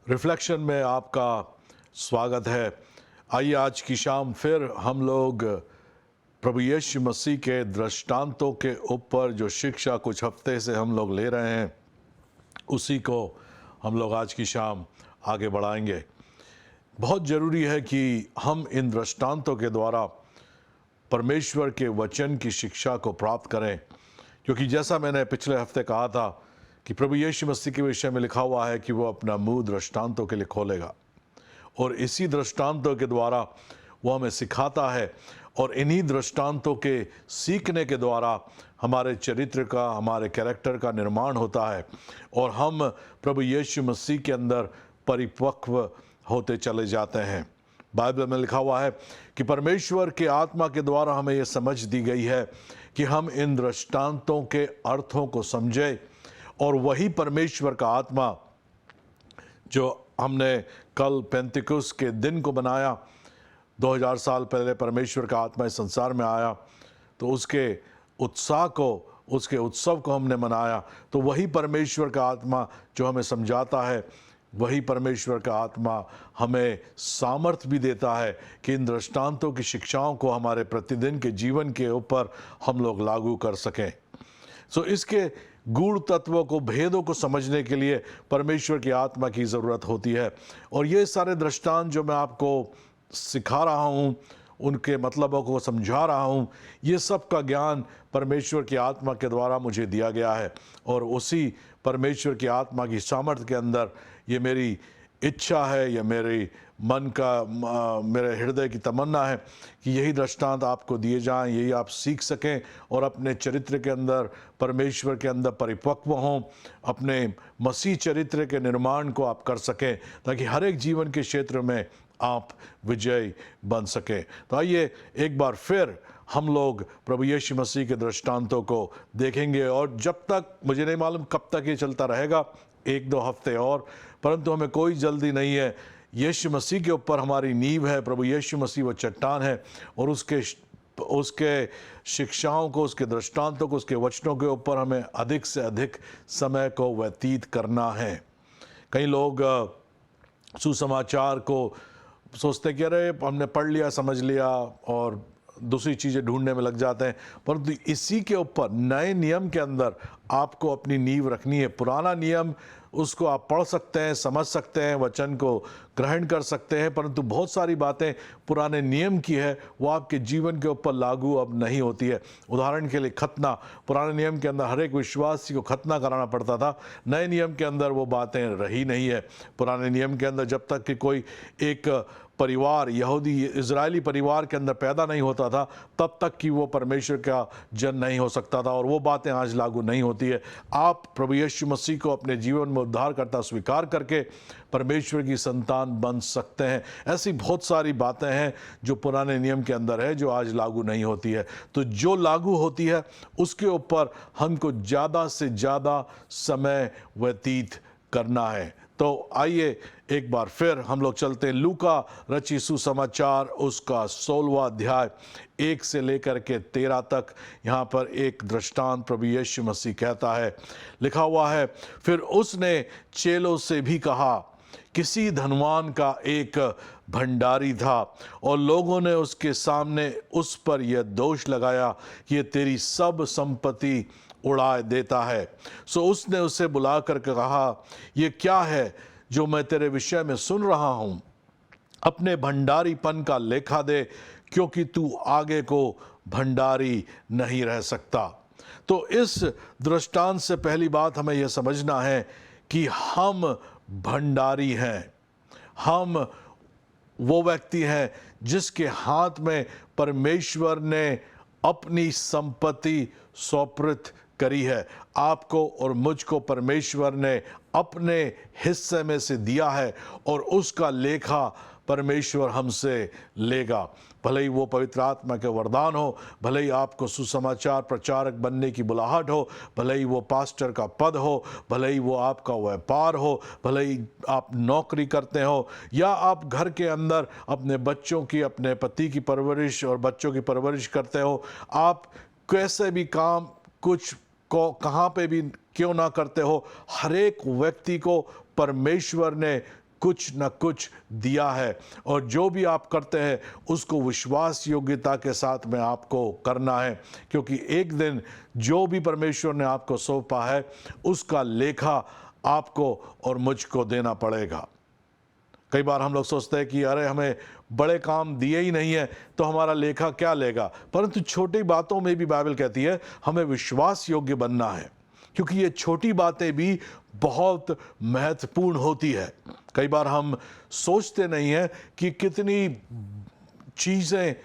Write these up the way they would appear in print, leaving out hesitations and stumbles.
Reflection में आपका स्वागत है। आइए आज की शाम फिर हम लोग प्रभु यीशु मसीह के दृष्टांतों के ऊपर जो शिक्षा कुछ हफ्ते से हम लोग ले रहे हैं उसी को हम लोग आज की शाम आगे बढ़ाएंगे। बहुत ज़रूरी है कि हम इन दृष्टांतों के द्वारा परमेश्वर के वचन की शिक्षा को प्राप्त करें, क्योंकि जैसा मैंने पिछले हफ्ते कहा था कि प्रभु यीशु मसीह के विषय में लिखा हुआ है कि वो अपना मुंह दृष्टांतों के लिए खोलेगा और इसी दृष्टांतों के द्वारा वो हमें सिखाता है और इन्हीं दृष्टांतों के सीखने के द्वारा हमारे चरित्र का, हमारे कैरेक्टर का निर्माण होता है और हम प्रभु यीशु मसीह के अंदर परिपक्व होते चले जाते हैं। बाइबल में लिखा हुआ है कि परमेश्वर के आत्मा के द्वारा हमें यह समझ दी गई है कि हम इन दृष्टांतों के अर्थों को समझें और वही परमेश्वर का आत्मा जो हमने कल पेंतिकुस के दिन को बनाया, 2000 साल पहले परमेश्वर का आत्मा इस संसार में आया तो उसके उत्साह को, उसके उत्सव को हमने मनाया, तो वही परमेश्वर का आत्मा जो हमें समझाता है, वही परमेश्वर का आत्मा हमें सामर्थ्य भी देता है कि इन दृष्टांतों की शिक्षाओं को हमारे प्रतिदिन के जीवन के ऊपर हम लोग लागू कर सकें। इसके गूढ़ तत्वों को, भेदों को समझने के लिए परमेश्वर की आत्मा की ज़रूरत होती है। और ये सारे दृष्टांत जो मैं आपको सिखा रहा हूँ, उनके मतलबों को समझा रहा हूँ, ये सब का ज्ञान परमेश्वर की आत्मा के द्वारा मुझे दिया गया है और उसी परमेश्वर की आत्मा की सामर्थ्य के अंदर ये मेरी इच्छा है, या मेरे मन का, मेरे हृदय की तमन्ना है कि यही दृष्टांत आपको दिए जाएं, यही आप सीख सकें और अपने चरित्र के अंदर, परमेश्वर के अंदर परिपक्व हों, अपने मसीह चरित्र के निर्माण को आप कर सकें ताकि हर एक जीवन के क्षेत्र में आप विजयी बन सकें। तो आइए एक बार फिर हम लोग प्रभु यीशु मसीह के दृष्टांतों को देखेंगे और जब तक, मुझे नहीं मालूम कब तक ये चलता रहेगा, 1-2 हफ्ते और, परंतु हमें कोई जल्दी नहीं है। यीशु मसीह के ऊपर हमारी नींव है, प्रभु यीशु मसीह वो चट्टान है और उसके शिक्षाओं को, उसके दृष्टांतों को, उसके वचनों के ऊपर हमें अधिक से अधिक समय को व्यतीत करना है। कई लोग सुसमाचार को सोचते कि अरे हमने पढ़ लिया, समझ लिया और दूसरी चीज़ें ढूंढने में लग जाते हैं, परंतु इसी के ऊपर नए नियम के अंदर आपको अपनी नींव रखनी है। पुराना नियम, उसको आप पढ़ सकते हैं, समझ सकते हैं, वचन को ग्रहण कर सकते हैं, परंतु बहुत सारी बातें पुराने नियम की है वो आपके जीवन के ऊपर लागू अब नहीं होती है। उदाहरण के लिए खतना, पुराने नियम के अंदर हर एक विश्वासी को खतना कराना पड़ता था, नए नियम के अंदर वो बातें रही नहीं है। पुराने नियम के अंदर जब तक कि कोई एक परिवार, यहूदी इजरायली परिवार के अंदर पैदा नहीं होता था, तब तक कि वो परमेश्वर का जन नहीं हो सकता था और वो बातें आज लागू नहीं होती है। आप प्रभु यीशु मसीह को अपने जीवन में उद्धारकर्ता स्वीकार करके परमेश्वर की संतान बन सकते हैं। ऐसी बहुत सारी बातें हैं जो पुराने नियम के अंदर है जो आज लागू नहीं होती है। तो जो लागू होती है उसके ऊपर हमको ज़्यादा से ज़्यादा समय व्यतीत करना है। तो आइए एक बार फिर हम लोग चलते हैं लूका रचित सुसमाचार, उसका 16वां अध्याय 1 से लेकर के 13 तक। यहाँ पर एक दृष्टांत प्रभु यीशु मसीह कहता है, लिखा हुआ है, फिर उसने चेलों से भी कहा, किसी धनवान का एक भंडारी था और लोगों ने उसके सामने उस पर यह दोष लगाया कि ये तेरी सब संपत्ति उड़ा देता है। सो उसने उसे बुलाकर कहा, ये क्या है जो मैं तेरे विषय में सुन रहा हूँ? अपने भंडारीपन का लेखा दे, क्योंकि तू आगे को भंडारी नहीं रह सकता। तो इस दृष्टांत से पहली बात हमें यह समझना है कि हम भंडारी हैं। हम वो व्यक्ति हैं जिसके हाथ में परमेश्वर ने अपनी संपत्ति सौंपृत करी है। आपको और मुझको परमेश्वर ने अपने हिस्से में से दिया है और उसका लेखा परमेश्वर हमसे लेगा। भले ही वो पवित्र आत्मा के वरदान हो, भले ही आपको सुसमाचार प्रचारक बनने की बुलाहट हो, भले ही वो पास्टर का पद हो, भले ही वो आपका व्यापार हो, भले ही आप नौकरी करते हो, या आप घर के अंदर अपने बच्चों की, अपने पति की परवरिश और बच्चों की परवरिश करते हो, आप कैसे भी काम कुछ को कहाँ पे भी क्यों ना करते हो, हर एक व्यक्ति को परमेश्वर ने कुछ न कुछ दिया है, और जो भी आप करते हैं उसको विश्वास योग्यता के साथ में आपको करना है, क्योंकि एक दिन जो भी परमेश्वर ने आपको सौंपा है उसका लेखा आपको और मुझको देना पड़ेगा। कई बार हम लोग सोचते हैं कि अरे हमें बड़े काम दिए ही नहीं है तो हमारा लेखा क्या लेगा, परंतु छोटी बातों में भी बाइबल कहती है हमें विश्वास योग्य बनना है, क्योंकि ये छोटी बातें भी बहुत महत्वपूर्ण होती है। कई बार हम सोचते नहीं हैं कि कितनी चीज़ें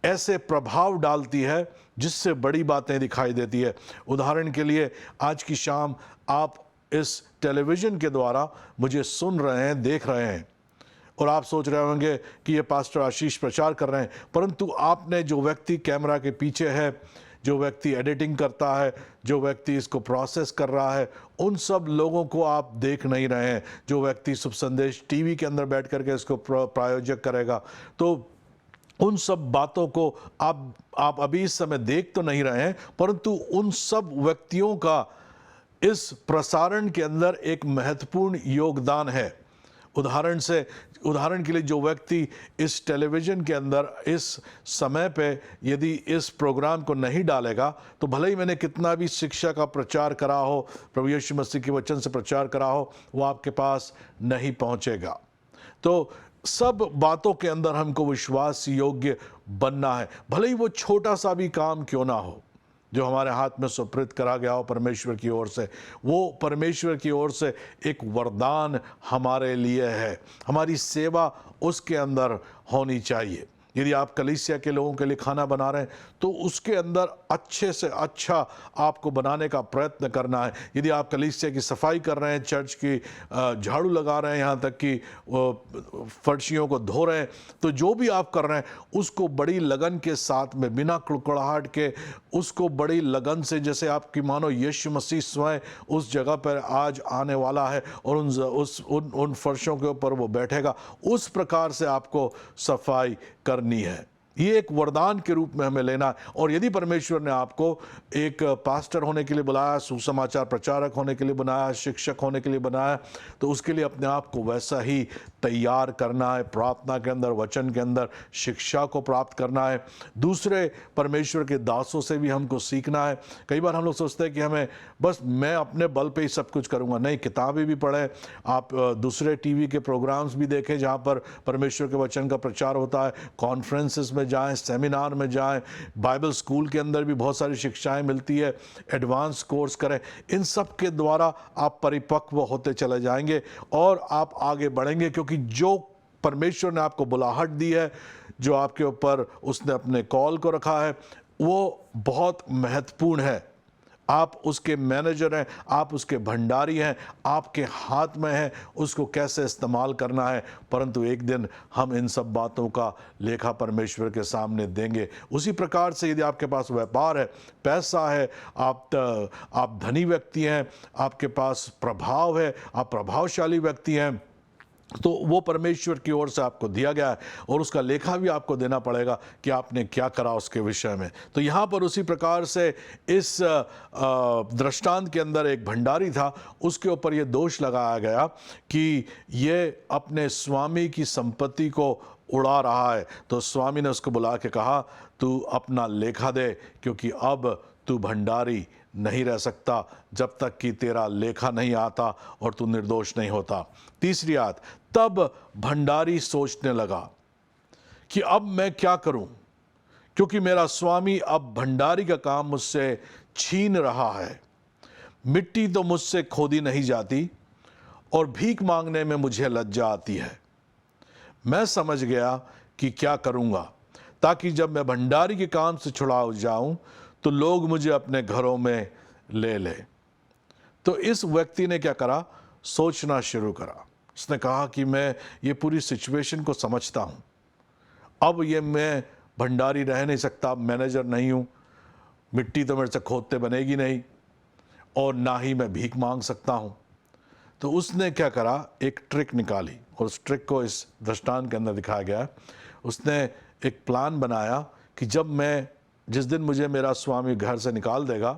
ऐसे प्रभाव डालती है जिससे बड़ी बातें दिखाई देती है। उदाहरण के लिए आज की शाम आप इस टेलीविज़न के द्वारा मुझे सुन रहे हैं, देख रहे हैं, और आप सोच रहे होंगे कि ये पास्टर आशीष प्रचार कर रहे हैं, परंतु आपने जो व्यक्ति कैमरा के पीछे है, जो व्यक्ति एडिटिंग करता है, जो व्यक्ति इसको प्रोसेस कर रहा है, उन सब लोगों को आप देख नहीं रहे हैं। जो व्यक्ति शुभ संदेश टीवी के अंदर बैठ करके इसको प्रायोजक करेगा, तो उन सब बातों को आप अभी इस समय देख तो नहीं रहे हैं, परंतु उन सब व्यक्तियों का इस प्रसारण के अंदर एक महत्वपूर्ण योगदान है। उदाहरण के लिए जो व्यक्ति इस टेलीविज़न के अंदर इस समय पे यदि इस प्रोग्राम को नहीं डालेगा, तो भले ही मैंने कितना भी शिक्षा का प्रचार करा हो, प्रभु यीशु मसीह के वचन से प्रचार करा हो, वो आपके पास नहीं पहुंचेगा। तो सब बातों के अंदर हमको विश्वास योग्य बनना है, भले ही वो छोटा सा भी काम क्यों ना हो जो हमारे हाथ में सुपुर्द करा गया हो परमेश्वर की ओर से। वो परमेश्वर की ओर से एक वरदान हमारे लिए है, हमारी सेवा उसके अंदर होनी चाहिए। यदि आप कलीसिया के लोगों के लिए खाना बना रहे हैं तो उसके अंदर अच्छे से अच्छा आपको बनाने का प्रयत्न करना है। यदि आप कलीसिया की सफाई कर रहे हैं, चर्च की झाड़ू लगा रहे हैं, यहाँ तक कि फर्शियों को धो रहे हैं, तो जो भी आप कर रहे हैं उसको बड़ी लगन के साथ में, बिना कुड़कुड़ाहट के, उसको बड़ी लगन से, जैसे आपकी मानो यीशु मसीह स्वयं उस जगह पर आज आने वाला है और उन फर्शों के ऊपर वो बैठेगा, उस प्रकार से आपको सफाई करनी है। ये एक वरदान के रूप में हमें लेना है। और यदि परमेश्वर ने आपको एक पास्टर होने के लिए बुलाया, सुसमाचार प्रचारक होने के लिए बनाया, शिक्षक होने के लिए बनाया, तो उसके लिए अपने आप को वैसा ही तैयार करना है, प्रार्थना के अंदर, वचन के अंदर शिक्षा को प्राप्त करना है। दूसरे परमेश्वर के दासों से भी हमको सीखना है। कई बार हम लोग सोचते हैं कि हमें बस मैं अपने बल पे ही सब कुछ करूँगा। नहीं, किताबें भी पढ़ें, आप दूसरे टीवी के प्रोग्राम्स भी देखें जहाँ पर परमेश्वर के वचन का प्रचार होता है, कॉन्फ्रेंसेस में जाएं, सेमिनार में जाएं, बाइबल स्कूल के अंदर भी बहुत सारी शिक्षाएं मिलती है, एडवांस कोर्स करें। इन सब के द्वारा आप परिपक्व होते चले जाएंगे और आप आगे बढ़ेंगे, क्योंकि जो परमेश्वर ने आपको बुलाहट दी है, जो आपके ऊपर उसने अपने कॉल को रखा है, वो बहुत महत्वपूर्ण है। आप उसके मैनेजर हैं, आप उसके भंडारी हैं, आपके हाथ में है उसको कैसे इस्तेमाल करना है। परंतु एक दिन हम इन सब बातों का लेखा परमेश्वर के सामने देंगे। उसी प्रकार से यदि आपके पास व्यापार है, पैसा है, आप धनी व्यक्ति हैं, आपके पास प्रभाव है, आप प्रभावशाली व्यक्ति हैं, तो वो परमेश्वर की ओर से आपको दिया गया है और उसका लेखा भी आपको देना पड़ेगा कि आपने क्या करा उसके विषय में। तो यहाँ पर उसी प्रकार से इस दृष्टांत के अंदर एक भंडारी था, उसके ऊपर ये दोष लगाया गया कि ये अपने स्वामी की संपत्ति को उड़ा रहा है। तो स्वामी ने उसको बुला के कहा, तू अपना लेखा दे, क्योंकि अब तू भंडारी नहीं रह सकता जब तक कि तेरा लेखा नहीं आता और तू निर्दोष नहीं होता। तीसरी बात, तब भंडारी सोचने लगा कि अब मैं क्या करूं, क्योंकि मेरा स्वामी अब भंडारी का काम मुझसे छीन रहा है। मिट्टी तो मुझसे खोदी नहीं जाती और भीख मांगने में मुझे लज्जा आती है। मैं समझ गया कि क्या करूंगा, ताकि जब मैं भंडारी के काम से छुड़ा जाऊं तो लोग मुझे अपने घरों में ले ले। तो इस व्यक्ति ने क्या करा, सोचना शुरू करा। उसने कहा कि मैं ये पूरी सिचुएशन को समझता हूँ, अब ये मैं भंडारी रह नहीं सकता, मैनेजर नहीं हूँ, मिट्टी तो मेरे से खोदते बनेगी नहीं और ना ही मैं भीख मांग सकता हूँ। तो उसने क्या करा, एक ट्रिक निकाली और उस ट्रिक को इस दृष्टांत के अंदर दिखाया गया है। उसने एक प्लान बनाया कि जिस दिन मुझे मेरा स्वामी घर से निकाल देगा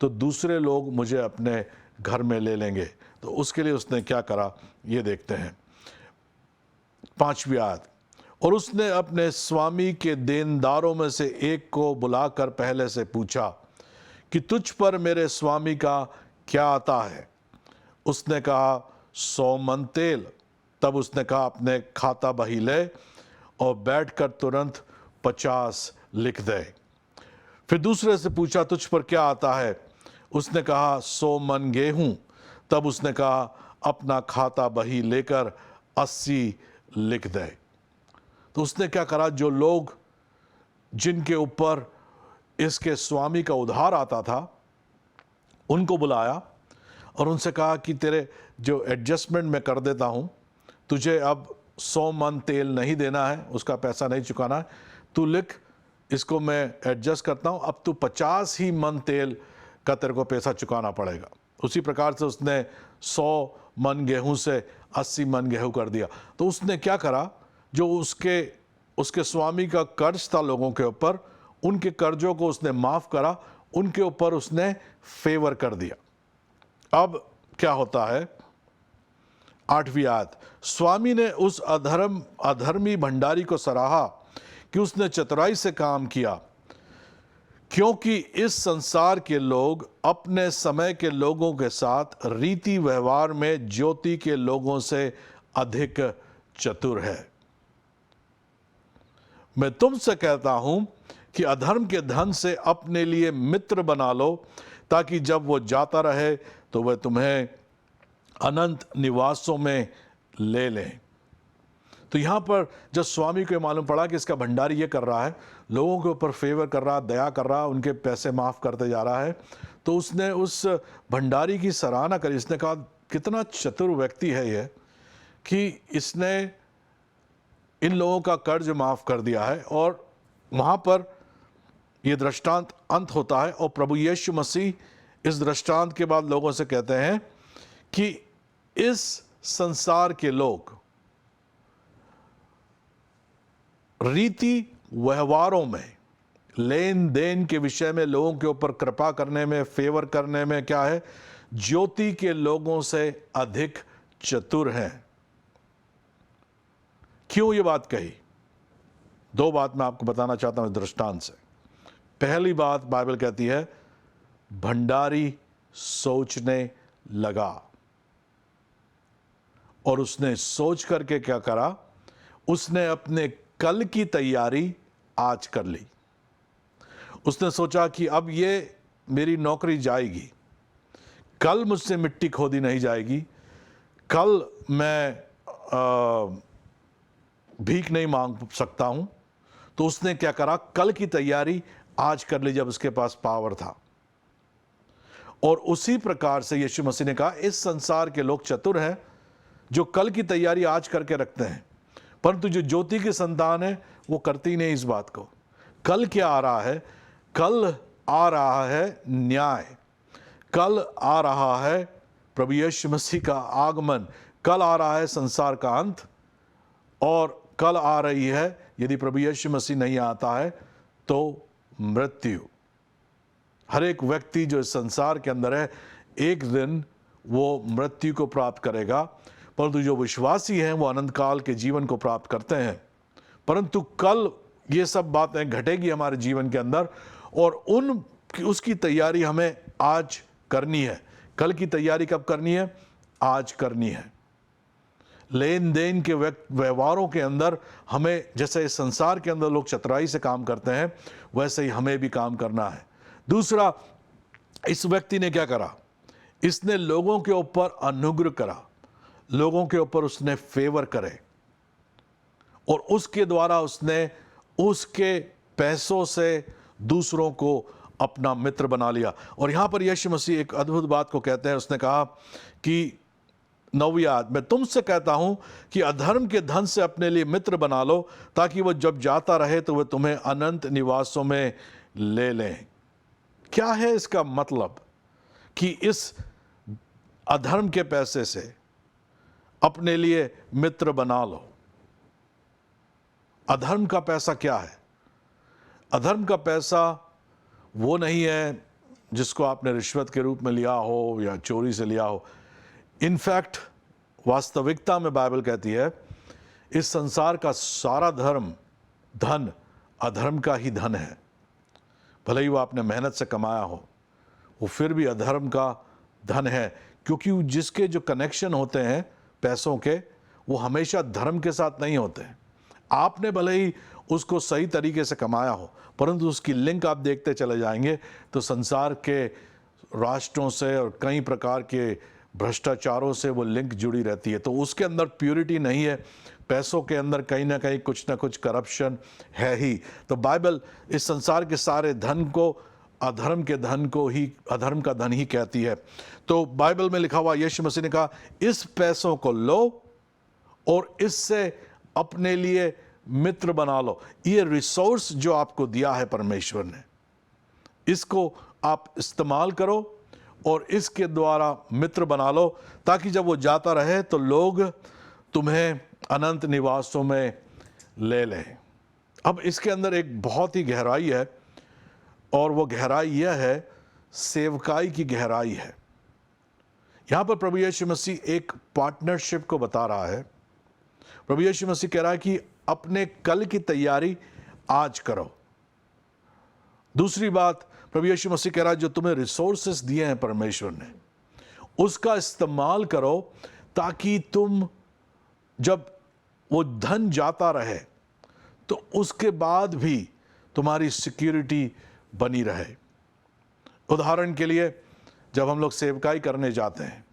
तो दूसरे लोग मुझे अपने घर में ले लेंगे। तो उसके लिए उसने क्या करा ये देखते हैं। 5वीं आयत, और उसने अपने स्वामी के देनदारों में से एक को बुलाकर पहले से पूछा कि तुझ पर मेरे स्वामी का क्या आता है? उसने कहा 100 मन तेल। तब उसने कहा अपने खाता बही ले और बैठकर तुरंत 50 लिख दे। फिर दूसरे से पूछा तुझ पर क्या आता है? उसने कहा 100 मन गेहूं। तब उसने कहा अपना खाता बही लेकर 80 लिख दे। तो उसने क्या करा, जो लोग जिनके ऊपर इसके स्वामी का उधार आता था उनको बुलाया और उनसे कहा कि तेरे जो एडजस्टमेंट मैं कर देता हूँ, तुझे अब 100 मन तेल नहीं देना है, उसका पैसा नहीं चुकाना है, तू लिख, इसको मैं एडजस्ट करता हूँ, अब तू 50 ही मन तेल का तेरे को पैसा चुकाना पड़ेगा। उसी प्रकार से उसने 100 मन गेहूं से 80 मन गेहूं कर दिया। तो उसने क्या करा, जो उसके स्वामी का कर्ज था लोगों के ऊपर, उनके कर्जों को उसने माफ करा, उनके ऊपर उसने फेवर कर दिया। अब क्या होता है, 8वीं आयत, स्वामी ने उस अधर्मी भंडारी को सराहा कि उसने चतुराई से काम किया, क्योंकि इस संसार के लोग अपने समय के लोगों के साथ रीति व्यवहार में ज्योति के लोगों से अधिक चतुर है। मैं तुमसे कहता हूं कि अधर्म के धन से अपने लिए मित्र बना लो, ताकि जब वो जाता रहे तो वह तुम्हें अनंत निवासों में ले लें। तो यहां पर जब स्वामी को मालूम पड़ा कि इसका भंडारी ये कर रहा है, लोगों के ऊपर फेवर कर रहा, दया कर रहा, उनके पैसे माफ करते जा रहा है, तो उसने उस भंडारी की सराहना करी। इसने कहा कितना चतुर व्यक्ति है यह कि इसने इन लोगों का कर्ज माफ कर दिया है। और वहां पर यह दृष्टांत अंत होता है और प्रभु यीशु मसीह इस दृष्टांत के बाद लोगों से कहते हैं कि इस संसार के लोग रीति व्यवहारों में, लेन देन के विषय में, लोगों के ऊपर कृपा करने में, फेवर करने में क्या है, ज्योति के लोगों से अधिक चतुर हैं। क्यों ये बात कही? 2 बात मैं आपको बताना चाहता हूं इस दृष्टांत से। पहली बात बाइबल कहती है, भंडारी सोचने लगा और उसने सोच करके क्या करा, उसने अपने कल की तैयारी आज कर ली। उसने सोचा कि अब ये मेरी नौकरी जाएगी, कल मुझसे मिट्टी खोदी नहीं जाएगी, कल मैं भीख नहीं मांग सकता हूं। तो उसने क्या करा, कल की तैयारी आज कर ली जब उसके पास पावर था। और उसी प्रकार से यीशु मसीह ने कहा इस संसार के लोग चतुर हैं जो कल की तैयारी आज करके रखते हैं, परंतु जो ज्योति की संतान है वो करती नहीं इस बात को। कल क्या आ रहा है? कल आ रहा है न्याय, कल आ रहा है प्रभु यीशु मसीह का आगमन, कल आ रहा है संसार का अंत, और कल आ रही है, यदि प्रभु यीशु मसीह नहीं आता है तो मृत्यु। हर एक व्यक्ति जो इस संसार के अंदर है, एक दिन वो मृत्यु को प्राप्त करेगा, परंतु जो विश्वासी हैं वो अनंत काल के जीवन को प्राप्त करते हैं। परंतु कल ये सब बातें घटेगी हमारे जीवन के अंदर, और उसकी तैयारी हमें आज करनी है। कल की तैयारी कब करनी है? आज करनी है। लेन देन के व्यवहारों के अंदर हमें, जैसे इस संसार के अंदर लोग चतुराई से काम करते हैं, वैसे ही हमें भी काम करना है। दूसरा, इस व्यक्ति ने क्या करा, इसने लोगों के ऊपर अनुग्रह करा, लोगों के ऊपर उसने फेवर करे, और उसके द्वारा उसने उसके पैसों से दूसरों को अपना मित्र बना लिया। और यहां पर यीशु मसीह एक अद्भुत बात को कहते हैं। उसने कहा कि 9वीं आयत, मैं तुमसे कहता हूं कि अधर्म के धन से अपने लिए मित्र बना लो, ताकि वह जब जाता रहे तो वह तुम्हें अनंत निवासों में ले लें। क्या है इसका मतलब? कि इस अधर्म के पैसे से अपने लिए मित्र बना लो। अधर्म का पैसा क्या है? अधर्म का पैसा वो नहीं है जिसको आपने रिश्वत के रूप में लिया हो या चोरी से लिया हो। इनफैक्ट वास्तविकता में बाइबल कहती है इस संसार का सारा धन अधर्म का ही धन है। भले ही वो आपने मेहनत से कमाया हो, वो फिर भी अधर्म का धन है, क्योंकि जिसके जो कनेक्शन होते हैं पैसों के, वो हमेशा धर्म के साथ नहीं होते हैं। आपने भले ही उसको सही तरीके से कमाया हो, परंतु उसकी लिंक आप देखते चले जाएंगे तो संसार के राष्ट्रों से और कई प्रकार के भ्रष्टाचारों से वो लिंक जुड़ी रहती है। तो उसके अंदर प्योरिटी नहीं है, पैसों के अंदर कहीं ना कहीं कुछ ना कुछ करप्शन है ही। तो बाइबल इस संसार के सारे धन को अधर्म का धन ही कहती है। तो बाइबल में लिखा हुआ यीशु मसीह ने कहा इस पैसों को लो और इससे अपने लिए मित्र बना लो। ये रिसोर्स जो आपको दिया है परमेश्वर ने, इसको आप इस्तेमाल करो और इसके द्वारा मित्र बना लो, ताकि जब वो जाता रहे तो लोग तुम्हें अनंत निवासों में ले लें। अब इसके अंदर एक बहुत ही गहराई है, और वो गहराई यह है, सेवकाई की गहराई है। यहां पर प्रभु यीशु मसीह एक पार्टनरशिप को बता रहा है। प्रभु यीशु मसीह कह रहा है कि अपने कल की तैयारी आज करो। दूसरी बात, प्रभु यीशु मसीह कह रहा है जो तुम्हें रिसोर्सेस दिए हैं परमेश्वर ने, उसका इस्तेमाल करो, ताकि तुम जब वो धन जाता रहे तो उसके बाद भी तुम्हारी सिक्योरिटी बनी रहे। उदाहरण के लिए, जब हम लोग सेवकाई करने जाते हैं,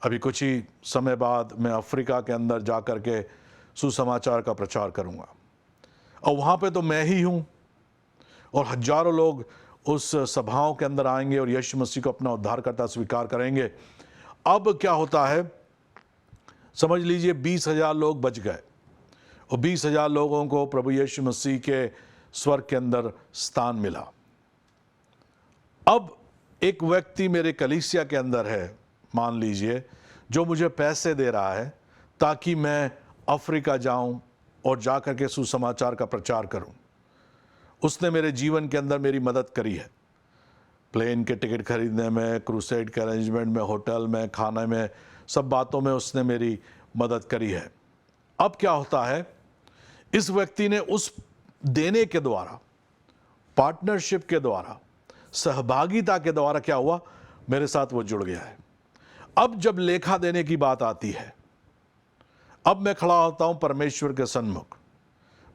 अभी कुछ ही समय बाद मैं अफ्रीका के अंदर जा कर के सुसमाचार का प्रचार करूंगा, और वहाँ पे तो मैं ही हूँ, और हजारों लोग उस सभाओं के अंदर आएंगे और यीशु मसीह को अपना उद्धारकर्ता स्वीकार करेंगे। अब क्या होता है, समझ लीजिए 20,000 लोग बच गए, और 20,000 लोगों को प्रभु यीशु मसीह के स्वर्ग के अंदर स्थान मिला। अब एक व्यक्ति मेरे कलीसिया के अंदर है, मान लीजिए, जो मुझे पैसे दे रहा है ताकि मैं अफ्रीका जाऊं और जाकर के सुसमाचार का प्रचार करूं। उसने मेरे जीवन के अंदर मेरी मदद करी है, प्लेन के टिकट खरीदने में, क्रूसेड के अरेंजमेंट में, होटल में, खाने में, सब बातों में उसने मेरी मदद करी है। अब क्या होता है, इस व्यक्ति ने उस देने के द्वारा, पार्टनरशिप के द्वारा, सहभागिता के द्वारा क्या हुआ, मेरे साथ वो जुड़ गया है। अब जब लेखा देने की बात आती है, अब मैं खड़ा होता हूं परमेश्वर के सन्मुख।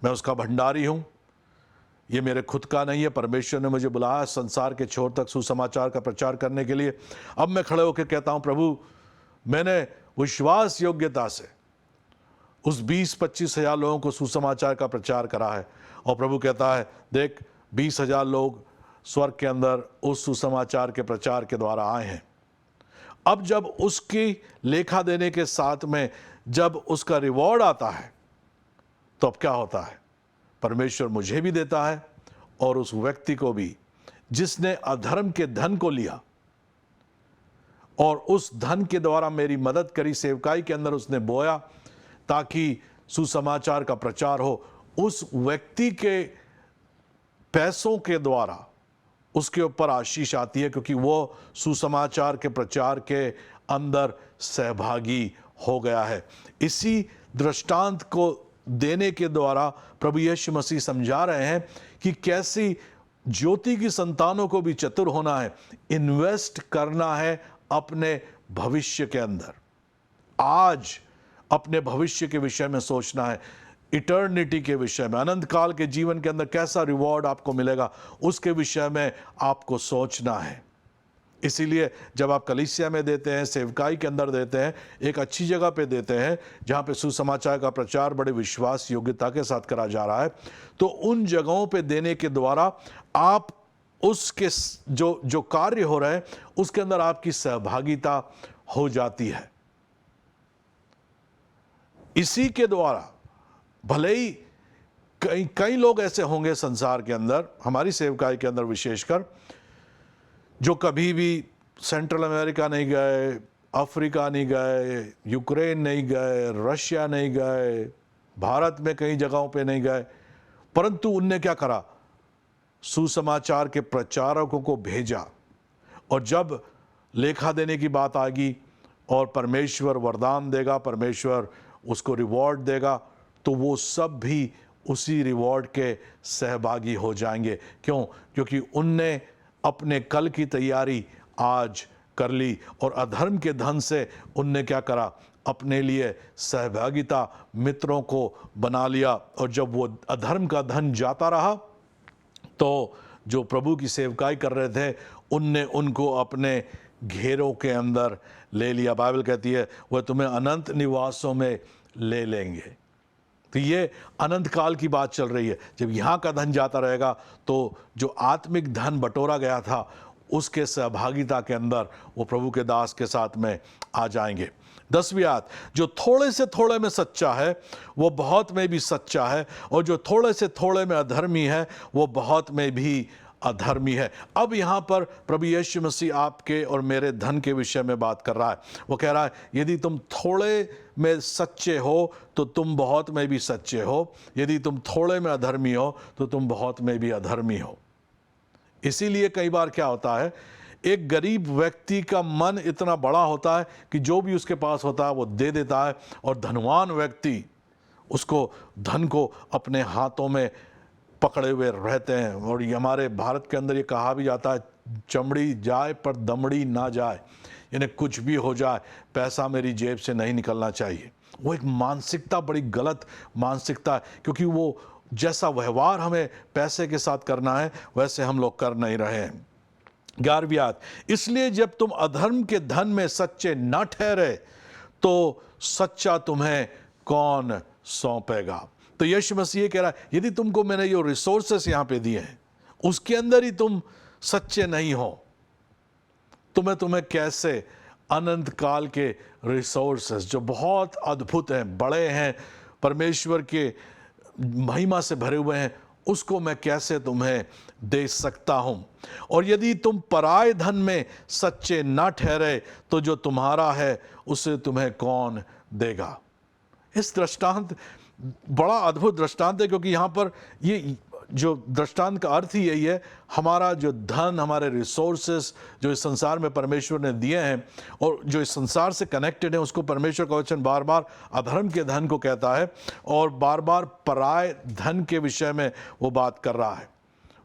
मैं उसका भंडारी हूं, ये मेरे खुद का नहीं है, परमेश्वर ने मुझे बुलाया संसार के छोर तक सुसमाचार का प्रचार करने के लिए। अब मैं खड़े होकर कहता हूं, प्रभु मैंने विश्वास योग्यता से उस 20-25 हजार लोगों को सुसमाचार का प्रचार करा है, और प्रभु कहता है देख 20,000 लोग स्वर्ग के अंदर उस सुसमाचार के प्रचार के द्वारा आए हैं। अब जब उसकी लेखा देने के साथ में जब उसका रिवॉर्ड आता है, तो अब क्या होता है, परमेश्वर मुझे भी देता है और उस व्यक्ति को भी, जिसने अधर्म के धन को लिया और उस धन के द्वारा मेरी मदद करी, सेवकाई के अंदर उसने बोया ताकि सुसमाचार का प्रचार हो। उस व्यक्ति के पैसों के द्वारा उसके ऊपर आशीष आती है, क्योंकि वो सुसमाचार के प्रचार के अंदर सहभागी हो गया है। इसी दृष्टांत को देने के द्वारा प्रभु यीशु मसीह समझा रहे हैं कि कैसी ज्योति की संतानों को भी चतुर होना है, इन्वेस्ट करना है अपने भविष्य के अंदर। आज अपने भविष्य के विषय में सोचना है, इटर्निटी के विषय में, अनंत काल के जीवन के अंदर कैसा रिवॉर्ड आपको मिलेगा, उसके विषय में आपको सोचना है। इसीलिए जब आप कलीसिया में देते हैं, सेवकाई के अंदर देते हैं, एक अच्छी जगह पे देते हैं जहाँ पे सुसमाचार का प्रचार बड़े विश्वास योग्यता के साथ करा जा रहा है, तो उन जगहों पे देने के द्वारा आप उसके जो कार्य हो रहे हैं उसके अंदर आपकी सहभागिता हो जाती है। इसी के द्वारा भले ही कई लोग ऐसे होंगे संसार के अंदर, हमारी सेवकाई के अंदर विशेषकर, जो कभी भी सेंट्रल अमेरिका नहीं गए, अफ्रीका नहीं गए, यूक्रेन नहीं गए, रशिया नहीं गए, भारत में कई जगहों पे नहीं गए, परंतु उनने क्या करा, सुसमाचार के प्रचारकों को भेजा और जब लेखा देने की बात आएगी और परमेश्वर वरदान देगा, परमेश्वर उसको रिवॉर्ड देगा, तो वो सब भी उसी रिवॉर्ड के सहभागी हो जाएंगे। क्यों? क्योंकि उनने अपने कल की तैयारी आज कर ली और अधर्म के धन से उनने क्या करा? अपने लिए सहभागिता मित्रों को बना लिया। और जब वो अधर्म का धन जाता रहा तो जो प्रभु की सेवकाई कर रहे थे उनने उनको अपने घेरों के अंदर ले लिया। बाइबल कहती है वह तुम्हें अनंत निवासों में ले लेंगे। तो ये अनंत काल की बात चल रही है। जब यहाँ का धन जाता रहेगा तो जो आत्मिक धन बटोरा गया था उसके सहभागिता के अंदर वो प्रभु के दास के साथ में आ जाएंगे। 10वीं आयत, जो थोड़े से थोड़े में सच्चा है वो बहुत में भी सच्चा है, और जो थोड़े से थोड़े में अधर्मी है वो बहुत में भी अधर्मी है। अब यहाँ पर प्रभु यीशु मसीह आपके और मेरे धन के विषय में बात कर रहा है। वो कह रहा है यदि तुम थोड़े में सच्चे हो तो तुम बहुत में भी सच्चे हो, यदि तुम थोड़े में अधर्मी हो तो तुम बहुत में भी अधर्मी हो। इसीलिए कई बार क्या होता है, एक गरीब व्यक्ति का मन इतना बड़ा होता है कि जो भी उसके पास होता है वो दे देता है, और धनवान व्यक्ति उसको धन को अपने हाथों में पकड़े हुए रहते हैं। और ये हमारे भारत के अंदर ये कहा भी जाता है, चमड़ी जाए पर दमड़ी ना जाए, यानी कुछ भी हो जाए पैसा मेरी जेब से नहीं निकलना चाहिए। वो एक मानसिकता बड़ी गलत मानसिकता है, क्योंकि वो जैसा व्यवहार हमें पैसे के साथ करना है वैसे हम लोग कर नहीं रहे हैं। 11वीं आयत, इसलिए जब तुम अधर्म के धन में सच्चे न ठहरे तो सच्चा तुम्हें कौन सौंपेगा। तो यीशु मसीह कह रहा है यदि तुमको मैंने जो रिसोर्सेस यहाँ पे दिए हैं उसके अंदर ही तुम सच्चे नहीं हो तो मैं तुम्हें कैसे अनंत काल के रिसोर्सेस जो बहुत अद्भुत हैं, बड़े हैं, परमेश्वर के महिमा से भरे हुए हैं, उसको मैं कैसे तुम्हें दे सकता हूं। और यदि तुम पराये धन में सच्चे ना ठहरे तो जो तुम्हारा है उसे तुम्हें कौन देगा। इस दृष्टांत बड़ा अद्भुत दृष्टांत है, क्योंकि यहाँ पर ये जो दृष्टांत का अर्थ ही यही है, हमारा जो धन, हमारे रिसोर्सेस जो इस संसार में परमेश्वर ने दिए हैं और जो इस संसार से कनेक्टेड है, उसको परमेश्वर का वचन बार बार अधर्म के धन को कहता है और बार बार पराये धन के विषय में वो बात कर रहा है।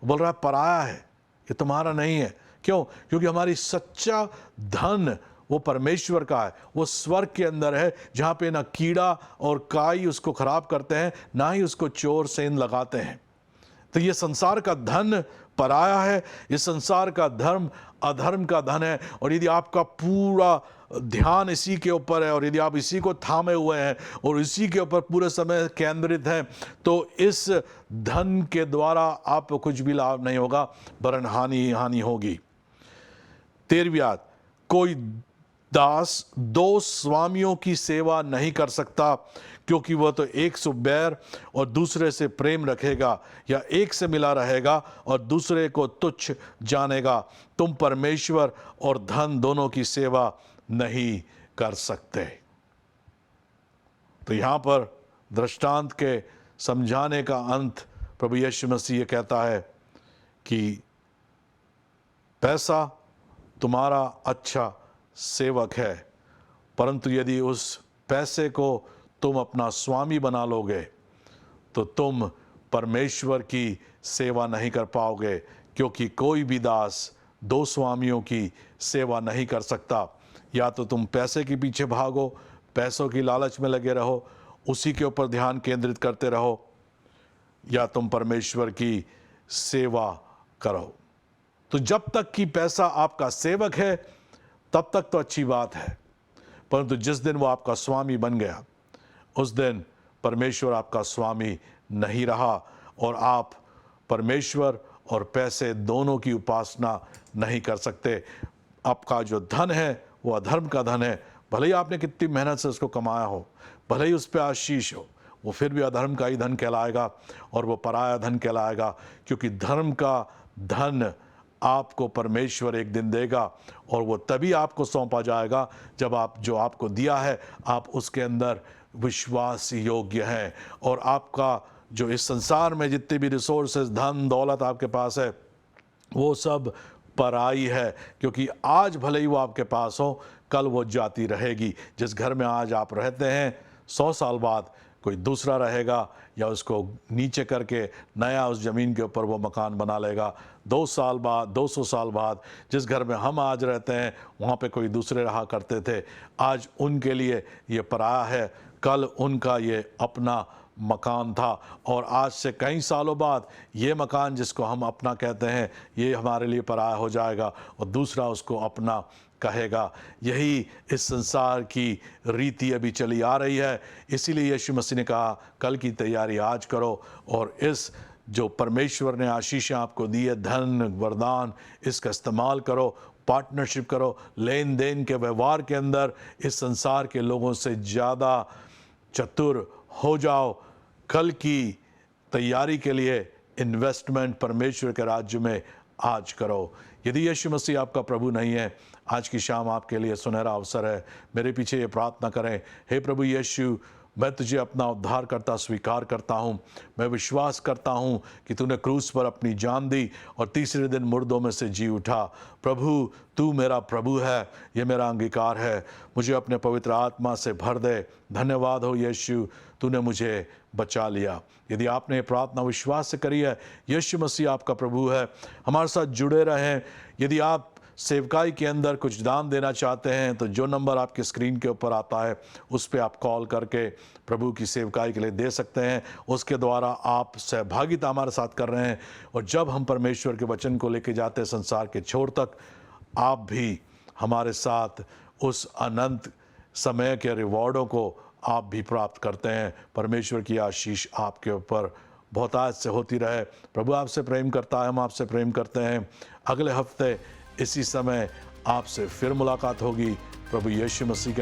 बोल रहा है पराया है, ये तुम्हारा नहीं है। क्यों? क्योंकि हमारी सच्चा धन वो परमेश्वर का है, वो स्वर्ग के अंदर है, जहाँ पे ना कीड़ा और काई उसको खराब करते हैं, ना ही उसको चोर सेंध लगाते हैं। तो ये संसार का धन पराया है, इस संसार का धर्म अधर्म का धन है। और यदि आपका पूरा ध्यान इसी के ऊपर है और यदि आप इसी को थामे हुए हैं और इसी के ऊपर पूरे समय केंद्रित हैं, तो इस धन के द्वारा आपको कुछ भी लाभ नहीं होगा, वरन हानि होगी। 13वीं आयत, कोई दास दो स्वामियों की सेवा नहीं कर सकता, क्योंकि वह तो एक से बैर और दूसरे से प्रेम रखेगा, या एक से मिला रहेगा और दूसरे को तुच्छ जानेगा। तुम परमेश्वर और धन दोनों की सेवा नहीं कर सकते। तो यहां पर दृष्टांत के समझाने का अंत प्रभु यीशु मसीह कहता है कि पैसा तुम्हारा अच्छा सेवक है, परंतु यदि उस पैसे को तुम अपना स्वामी बना लोगे तो तुम परमेश्वर की सेवा नहीं कर पाओगे, क्योंकि कोई भी दास दो स्वामियों की सेवा नहीं कर सकता। या तो तुम पैसे के पीछे भागो, पैसों की लालच में लगे रहो, उसी के ऊपर ध्यान केंद्रित करते रहो, या तुम परमेश्वर की सेवा करो। तो जब तक कि पैसा आपका सेवक है तब तक तो अच्छी बात है, परंतु जिस दिन वो आपका स्वामी बन गया उस दिन परमेश्वर आपका स्वामी नहीं रहा और आप परमेश्वर और पैसे दोनों की उपासना नहीं कर सकते। आपका जो धन है वो अधर्म का धन है, भले ही आपने कितनी मेहनत से उसको कमाया हो, भले ही उस पर आशीष हो, वो फिर भी अधर्म का ही धन कहलाएगा और वो पराया धन कहलाएगा। क्योंकि धर्म का धन आपको परमेश्वर एक दिन देगा और वो तभी आपको सौंपा जाएगा जब आप जो आपको दिया है आप उसके अंदर विश्वास योग्य हैं, और आपका जो इस संसार में जितने भी रिसोर्सेज, धन दौलत आपके पास है, वो सब पराई है, क्योंकि आज भले ही वो आपके पास हो, कल वो जाती रहेगी। जिस घर में आज आप रहते हैं, 100 साल बाद कोई दूसरा रहेगा या उसको नीचे करके नया उस ज़मीन के ऊपर वो मकान बना लेगा। 2 साल बाद, 200 साल बाद जिस घर में हम आज रहते हैं, वहाँ पे कोई दूसरे रहा करते थे। आज उनके लिए ये पराया है, कल उनका ये अपना मकान था, और आज से कई सालों बाद ये मकान जिसको हम अपना कहते हैं, ये हमारे लिए पराया हो जाएगा और दूसरा उसको अपना कहेगा। यही इस संसार की रीति अभी चली आ रही है। इसीलिए यीशु मसीह ने कहा, कल की तैयारी आज करो, और इस जो परमेश्वर ने आशीषें आपको दी है, धन वरदान, इसका इस्तेमाल करो, पार्टनरशिप करो, लेन देन के व्यवहार के अंदर इस संसार के लोगों से ज़्यादा चतुर हो जाओ। कल की तैयारी के लिए इन्वेस्टमेंट परमेश्वर के राज्य में आज करो। यदि यीशु मसीह आपका प्रभु नहीं है, आज की शाम आपके लिए सुनहरा अवसर है। मेरे पीछे ये प्रार्थना करें, हे प्रभु यीशु, मैं तुझे अपना उद्धारकर्ता स्वीकार करता हूँ। मैं विश्वास करता हूँ कि तूने क्रूस पर अपनी जान दी और तीसरे दिन मुर्दों में से जी उठा। प्रभु, तू मेरा प्रभु है, ये मेरा अंगीकार है। मुझे अपने पवित्र आत्मा से भर दे। धन्यवाद हो यीशु, तूने मुझे बचा लिया। यदि आपने ये प्रार्थना विश्वास से करी है, यीशु मसीह आपका प्रभु है, हमारे साथ जुड़े रहें। यदि आप सेवकाई के अंदर कुछ दान देना चाहते हैं, तो जो नंबर आपके स्क्रीन के ऊपर आता है, उस पर आप कॉल करके प्रभु की सेवकाई के लिए दे सकते हैं। उसके द्वारा आप सहभागिता हमारे साथ कर रहे हैं, और जब हम परमेश्वर के वचन को लेके जाते हैं संसार के छोर तक, आप भी हमारे साथ उस अनंत समय के रिवॉर्डों को आप भी प्राप्त करते हैं। परमेश्वर की आशीष आपके ऊपर बहुतायत से होती रहे। प्रभु आपसे प्रेम करता है, हम आपसे प्रेम करते हैं। अगले हफ्ते इसी समय आपसे फिर मुलाकात होगी। प्रभु यीशु मसीह के